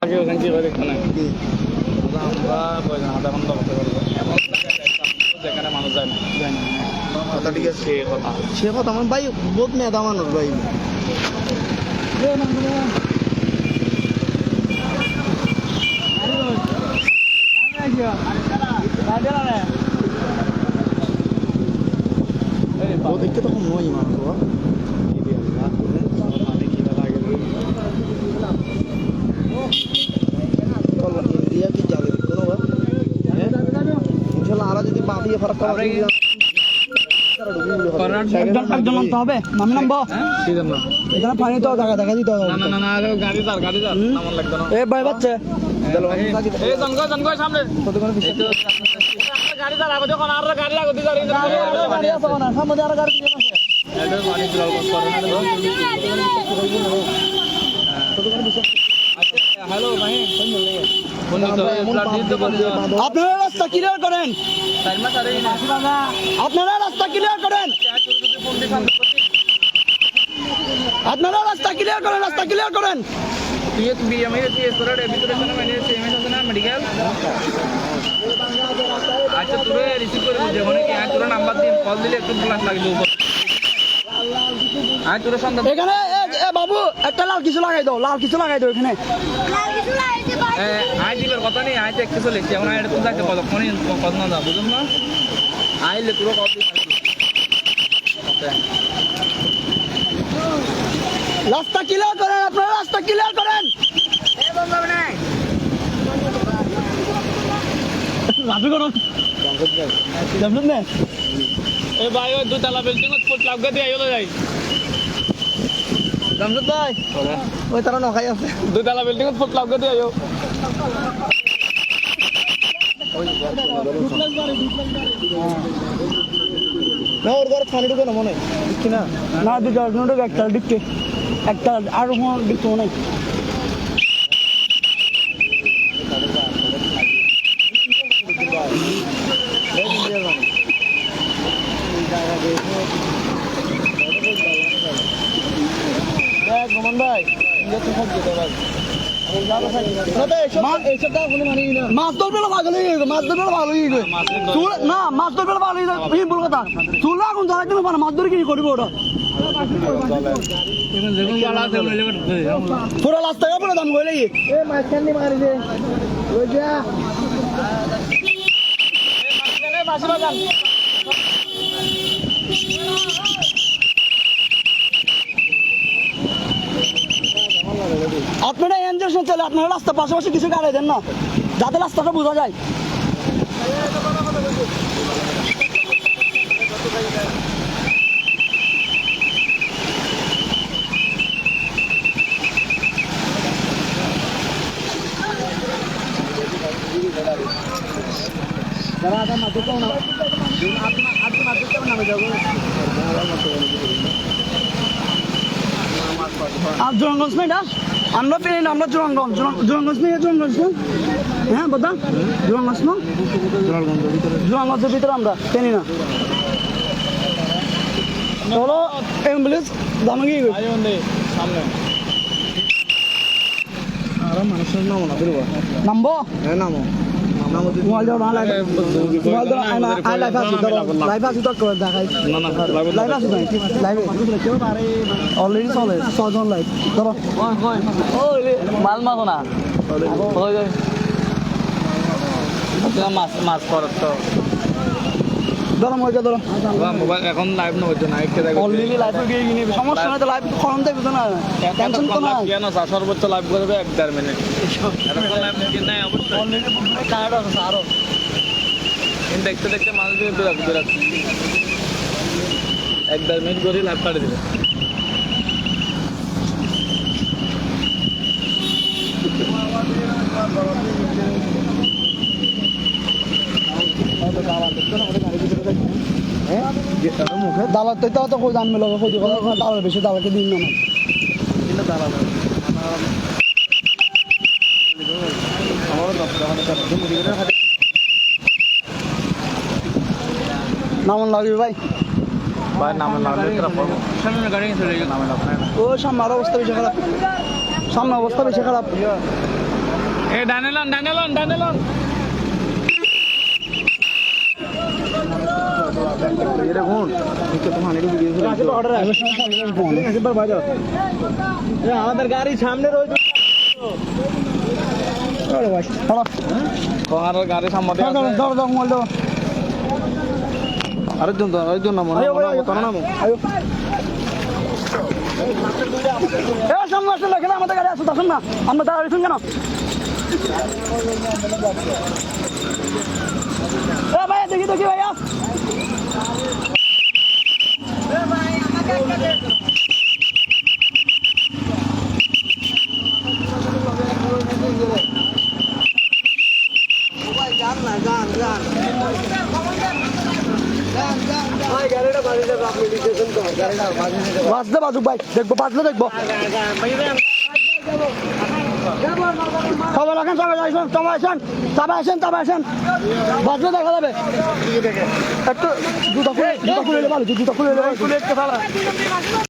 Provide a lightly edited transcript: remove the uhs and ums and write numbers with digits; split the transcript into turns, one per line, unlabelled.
আগে ওখানে কি করে দেখতে না আমরা আধা ঘন্টা বসে করবো যেখানে মানুষ যায় না
কথা ঠিক আছে
সে কথা
সে কথা আমার ভাই বহুত মেধা মানুষ ভাই ও দেখতে তো কম নয় মানুষ ইন্ডিয়া কি জানে কোনো ইনশাল্লাহ আরা যদি বাঁধিয়ে ফারাক করা একজন নামতে হবে নামে নামবো এখানে পানি তো জায়গা দেখা দিতে হবে
না না না গাড়ি দাঁড় নামান লাগবে না
এ ভাই বাচ্চা
এই জনগণ সামনে গাড়ি দাঁড় আগে যখন আর গাড়ি লাগো দি গাড়ি
গাড়ি আছে না সামনে আর গাড়ি আছে
এটা পানি জল করে হ্যালো ভাই
আপনারা রাস্তা ক্লিয়ার করেন আপনারা রাস্তা ক্লিয়ার করেন আপনারা রাস্তা ক্লিয়ার করেন রাস্তা ক্লিয়ার করেন
মেডিকেল আচ্ছা তোরে রিসিভ করে দিতে মানে কি তোর নাম্বার দিয়ে কল দিলে একটু প্লাস লাগবে আর তোর সন্ধ্যা
এখানে এ বাবু একটা লাল কিছু লাগাই দাও লাল কিছু লাগাই দাও এখানে
আই দিবার কথা নেই আই দেখতে চলেছি এখন এটা তো যাইতে কতক্ষণই কত না যাবো বুঝুন না আইলে তোর কত
রাস্তা ক্লিয়ার করেন আপনারা রাস্তা ক্লিয়ার করেন রাজু করুন জানবেন না
এ ভাই ওই দুতলা বিল্ডিং ফুট লাগবে দিয়ে আইলো যাই
জামশেদ ভাই ওই তারা নখাই আছে
দুতলা বিল্ডিং ফুট লাগবে দিয়ে আইও
না ওর ঘরে পানি ঢুকে না মনে হয় না না দুটো একটা দিকতে একটা আর দিকতে মনে হয় গোমান ভাই মাছ ধরবে ভালো মাছ ধরবে ভালো না মাছ ধরবে ভালো বল কথা চুলা এখন জ্বালা কেন মাছ ধরে কি করবো ওটা পুরো রাস্তা পুরো দাম করে মাঝখানে মারি দে আপনারা এনজেকশন চলে আপনারা রাস্তা পাশাপাশি কিছু গাড়ি দেন না যাতে রাস্তাটা বোঝা যায় আর জোরাঙ্গঞ্জ না এটা আমরা পেয়ে আমরা জোরাঙ্গঞ্জ জোরাঙ্গঞ্জ না হ্যাঁ বদা জোরাঙ্গঞ্জ না জোরাঙ্গঞ্জের ভিতরে আমরা পেনি না চলো অ্যাম্বুলেন্স দামে গিয়ে
সামনে
আর মানুষের নামো না বেরোবা নামবো হ্যাঁ নামো মোবাইল দাও না মোবাইল দাও আই লাইভ আছে ধরো লাইভ আছে তো দেখাই
না না
লাইভ আছে ভাই লাইভে অলরেডি চলে 6 জন লাইভ ধরো
ওই মাল মাখো না ওই মাছ মাছ পড়ত তো
ধরো মোবাইল ধরো
মোবাইল এখন লাইভ না হচ্ছে না একটা দেখো
অলরেডি লাইভ গিয়ে গিয়ে সমস্যা নাই তো লাইভ করন দেখো না টেনশন তো না
কেন সর্বোচ্চ লাইভ করবে 1.5 মিনিট এখন লাইভ নাই অবশ্যই
অলরেডি টায়ার্ড আছে আরো
দেখতে দেখতে মানুষ বিরক্ত 1.5 মিনিট করে লাইভ কাটে দিবে
মুখে দালাল তো কই জানবে লগে কই দালাল বেশি দালালকে দিন না কিন্তু দালাল নামন লাগবে ভাই
ভাই নামে লাগলে সামনে গাড়ি চলে গেল নামে লাগবে
ও সামনে অবস্থা বেশি খারাপ সামনে অবস্থা বেশি খারাপ
এই ডানেলন ডানেলন ডানেলন
আমাদের গাড়ি সামনে রয়েছে
তোমার গাড়ি সামনে আরেকজন নামো
সামনে আসলে এখানে আমাদের গাড়ি আসো তখন না আমরা দাঁড়াইছেন কেন ভাইয়া দেখি দেখি ভাইয়া বাজলে বাজুক ভাই দেখবো বাজলে দেখবো সবাই রাখেন সবাই আসেন সবাই আসেন সবাই আসেন সবাই আসেন বাজলে দেখা যাবে একটু জুতা খুলে ভালো জুতা খুলে